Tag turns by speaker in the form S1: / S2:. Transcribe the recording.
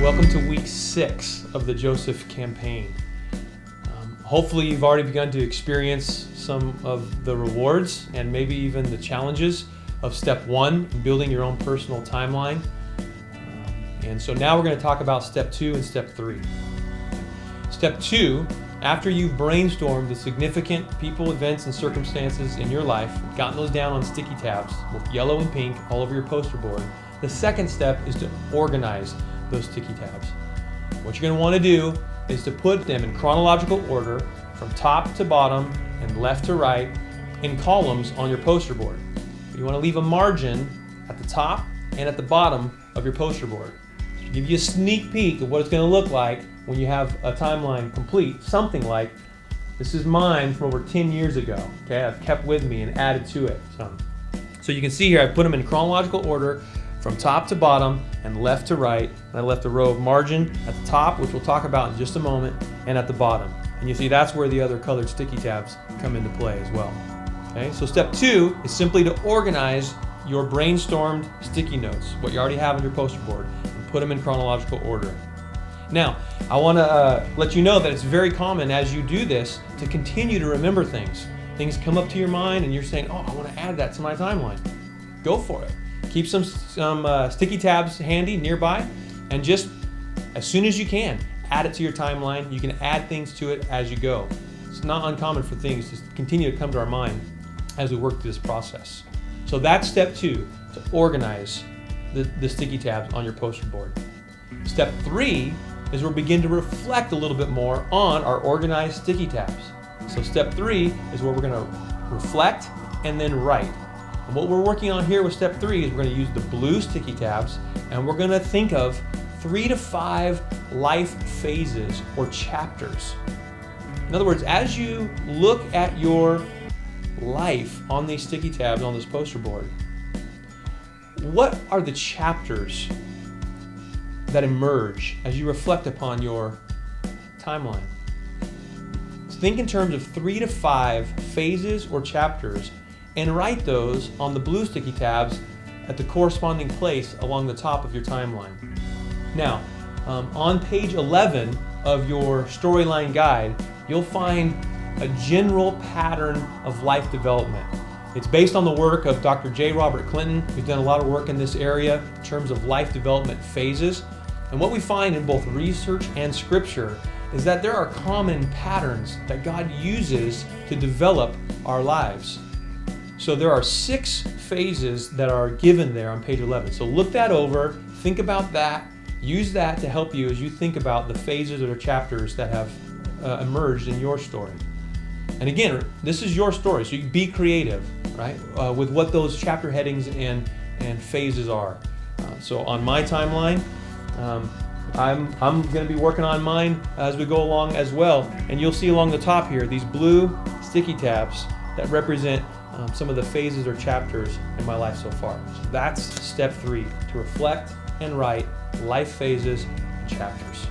S1: Welcome to week 6 of the Joseph campaign. Hopefully you've already begun to experience some of the rewards and maybe even the challenges of step 1, building your own personal timeline. And so now we're going to talk about step 2 and step 3. Step 2, after you've brainstormed the significant people, events, and circumstances in your life, gotten those down on sticky tabs, both yellow and pink, all over your poster board, the second step is to organize those sticky tabs. What you're going to want to do is to put them in chronological order from top to bottom and left to right in columns on your poster board. You want to leave a margin at the top and at the bottom of your poster board. To give you a sneak peek of what it's going to look like when you have a timeline complete, something like, this is mine from over 10 years ago. Okay, I've kept with me and added to it. So you can see here, I put them in chronological order from top to bottom and left to right, and I left a row of margin at the top, which we'll talk about in just a moment, and at the bottom. And you see that's where the other colored sticky tabs come into play as well. Okay, so step 2 is simply to organize your brainstormed sticky notes, what you already have on your poster board, and put them in chronological order. Now, I want to let you know that it's very common as you do this to continue to remember things. Things come up to your mind and you're saying, oh, I want to add that to my timeline. Go for it. Keep some sticky tabs handy nearby, and just as soon as you can, add it to your timeline. You can add things to it as you go. It's not uncommon for things to continue to come to our mind as we work through this process. So that's step 2, to organize the sticky tabs on your poster board. Step 3 is we'll begin to reflect a little bit more on our organized sticky tabs. So step 3 is where we're going to reflect and then write. And what we're working on here with step 3 is we're going to use the blue sticky tabs, and we're going to think of 3 to 5 life phases or chapters. In other words, as you look at your life on these sticky tabs on this poster board, what are the chapters that emerge as you reflect upon your timeline? So think in terms of 3 to 5 phases or chapters, and write those on the blue sticky tabs at the corresponding place along the top of your timeline. Now, on page 11 of your storyline guide, you'll find a general pattern of life development. It's based on the work of Dr. J. Robert Clinton, who's done a lot of work in this area in terms of life development phases. And what we find in both research and scripture is that there are common patterns that God uses to develop our lives. So there are 6 phases that are given there on page 11. So look that over, think about that, use that to help you as you think about the phases or chapters that have emerged in your story. And again, this is your story, so you can be creative, right, with what those chapter headings and phases are. So on my timeline, I'm going to be working on mine as we go along as well. And you'll see along the top here these blue sticky tabs that represent some of the phases or chapters in my life so far. So that's step 3, to reflect and write life phases and chapters.